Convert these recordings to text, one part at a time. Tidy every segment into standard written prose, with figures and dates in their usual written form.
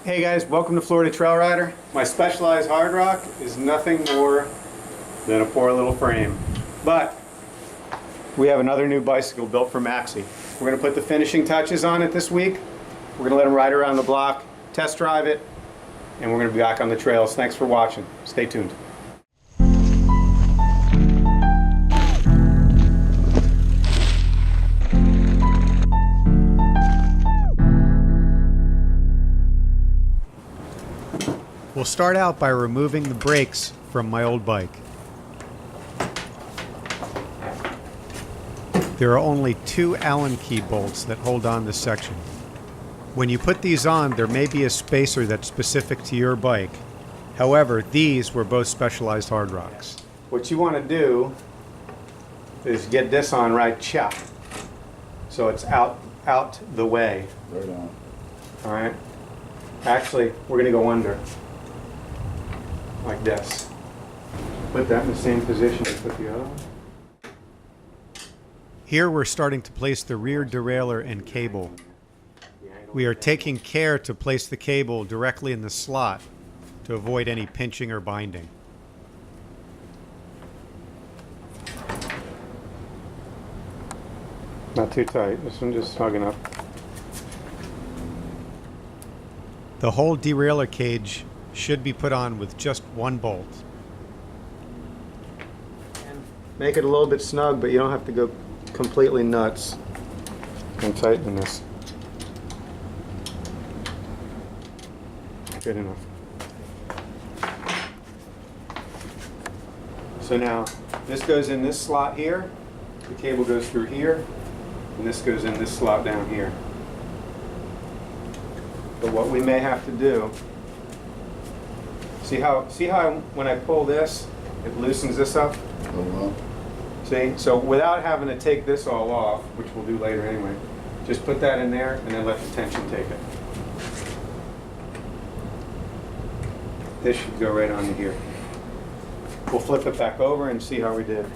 Hey guys, welcome to Florida Trail Rider. My Specialized hard rock is nothing more than a poor little frame. But we have another new bicycle built for Maxie. We're going to put the finishing touches on it this week. We're going to let them ride around the block, test drive it, and we're going to be back on the trails. Thanks for watching. Stay tuned. We'll start out by removing the brakes from my old bike. There are only 2 Allen key bolts that hold on this section. When you put these on, there may be a spacer that's specific to your bike. However, these were both Specialized hard rocks. What you want to do is get this on right chop, so it's out the way. Right on. All right. Actually, we're going to go under. Like this. Put that in the same position as put the other one. Here we're starting to place the rear derailleur and cable. We are taking care to place the cable directly in the slot to avoid any pinching or binding. Not too tight. This one just snug enough. The whole derailleur cage should be put on with just 1 bolt. Make it a little bit snug, but you don't have to go completely nuts. And tighten this. Good enough. So now, this goes in this slot here, the cable goes through here, and this goes in this slot down here. But what we may have to do, see how when I pull this, it loosens this up? Oh well. See? So without having to take this all off, which we'll do later anyway, just put that in there and then let the tension take it. This should go right onto here. We'll flip it back over and see how we did.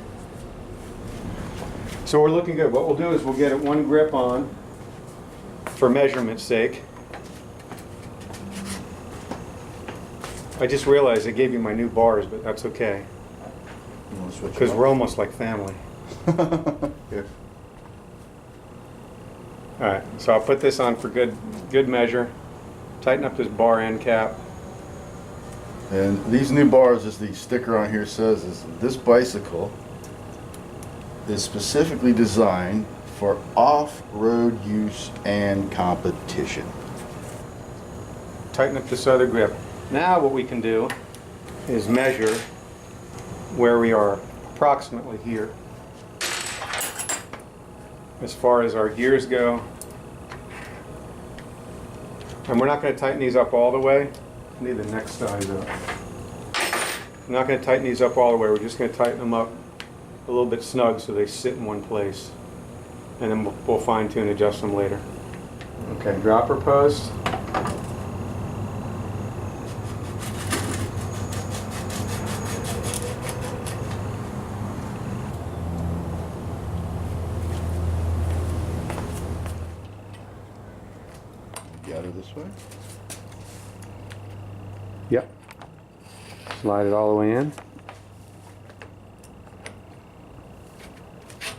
So we're looking good. What we'll do is we'll get it 1 grip on for measurement's sake. I just realized I gave you my new bars, but that's okay. Because we're almost like family. Yeah. Alright, so I'll put this on for good measure. Tighten up this bar end cap. And these new bars, as the sticker on here says, is this bicycle is specifically designed for off-road use and competition. Tighten up this other grip. Now what we can do is measure where we are approximately here as far as our gears go. And we're not going to tighten these up all the way. I need the next size up. I'm not going to tighten these up all the way. We're just going to tighten them up a little bit snug so they sit in one place. And then we'll fine tune, adjust them later. Okay, dropper post. Got her this way. Yep. Slide it all the way in.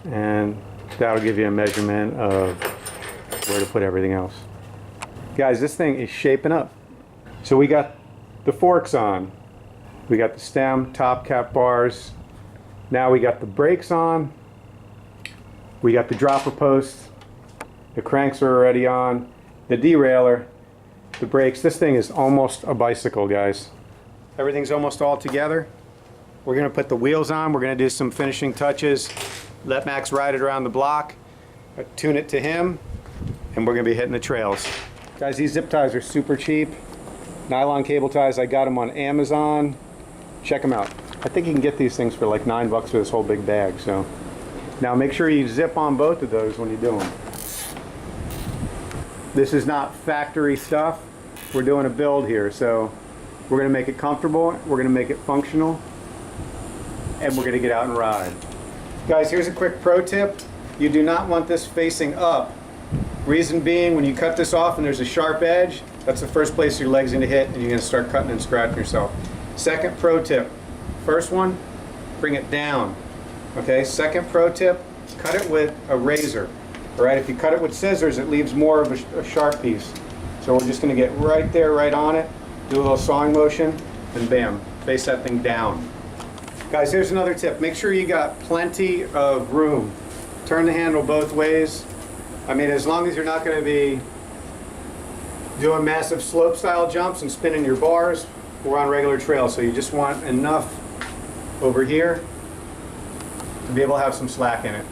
And that'll give you a measurement of where to put everything else. Guys, this thing is shaping up. So we got the forks on. We got the stem, top cap bars. Now we got the brakes on. We got the dropper post. The cranks are already on. The derailleur, the brakes. This thing is almost a bicycle, guys. Everything's almost all together. We're going to put the wheels on. We're going to do some finishing touches. Let Max ride it around the block. Tune it to him. And we're going to be hitting the trails. Guys, these zip ties are super cheap. Nylon cable ties. I got them on Amazon. Check them out. I think you can get these things for like $9 for this whole big bag. So now make sure you zip on both of those when you do them. This is not factory stuff. We're doing a build here, so we're going to make it comfortable, we're going to make it functional, and we're going to get out and ride. Guys, here's a quick pro tip. You do not want this facing up. Reason being, when you cut this off and there's a sharp edge, That's the first place your leg's gonna hit, and you're gonna start cutting and scratching yourself. Second pro tip, first one, bring it down. Okay, second pro tip, cut it with a razor. All right, if you cut it with scissors, it leaves more of a sharp piece. So we're just gonna get right there, right on it, do a little sawing motion, and bam, face that thing down. Guys, here's another tip. Make sure you got plenty of room. Turn the handle both ways. I mean, as long as you're not gonna be doing massive slope style jumps and spinning your bars, we're on regular trail, so you just want enough over here to be able to have some slack in it.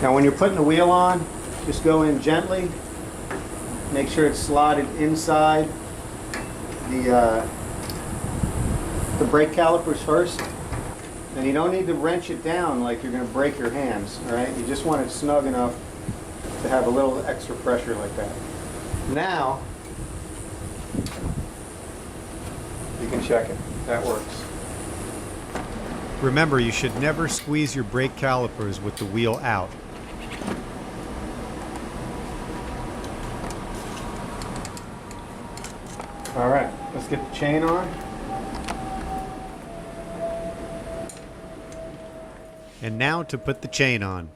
Now when you're putting the wheel on, just go in gently. Make sure it's slotted inside the brake calipers first. And you don't need to wrench it down like you're going to break your hands, all right? You just want it snug enough to have a little extra pressure like that. Now, you can check it. That works. Remember, you should never squeeze your brake calipers with the wheel out. All right, let's get the chain on. And now to put the chain on.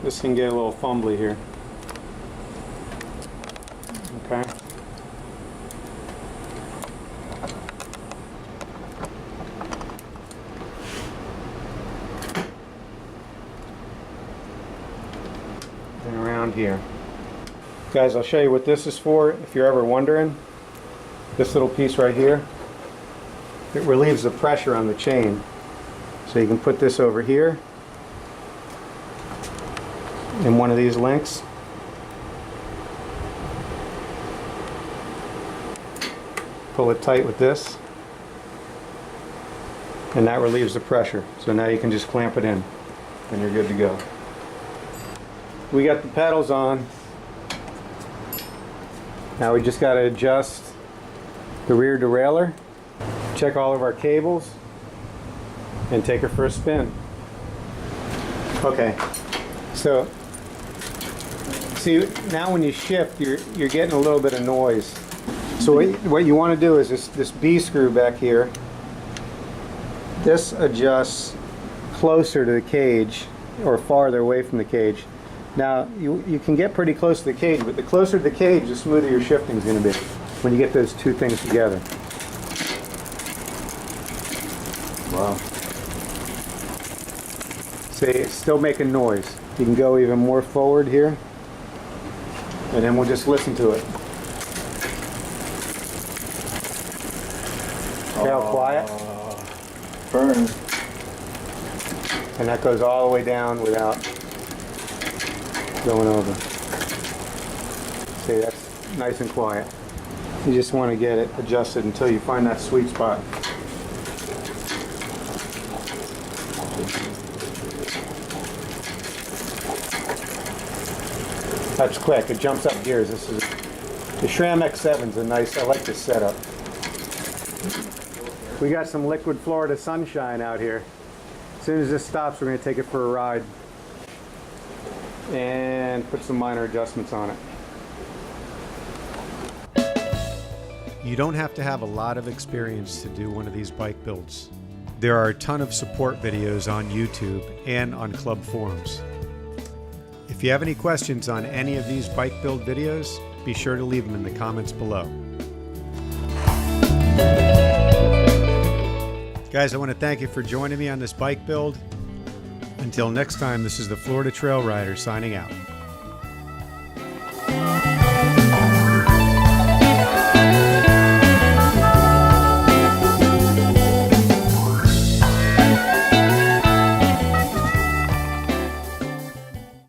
This can get a little fumbly here. Okay. And around here. Guys, I'll show you what this is for if you're ever wondering. This little piece right here, it relieves the pressure on the chain. So you can put this over here in one of these links. Pull it tight with this, and that relieves the pressure. So now you can just clamp it in and you're good to go. We got the pedals on. Now we just got to adjust the rear derailleur, check all of our cables, and take her for a spin. Okay, so see, now when you shift, you're getting a little bit of noise. So what you want to do is this B screw back here, this adjusts closer to the cage or farther away from the cage. Now you can get pretty close to the cage, but the closer to the cage, the smoother your shifting is going to be when you get those two things together. Wow. See, it's still making noise. You can go even more forward here, and then we'll just listen to it. See how quiet? Burn. And that goes all the way down without going over. See, that's nice and quiet. You just want to get it adjusted until you find that sweet spot. That's quick. It jumps up gears. This is the SRAM X7's a nice. I like this setup. We got some liquid Florida sunshine out here. As soon as this stops, we're going to take it for a ride and put some minor adjustments on it. You don't have to have a lot of experience to do one of these bike builds. There are a ton of support videos on YouTube and on club forums. If you have any questions on any of these bike build videos, be sure to leave them in the comments below. Guys, I want to thank you for joining me on this bike build. Until next time, this is the Florida Trail Rider signing out.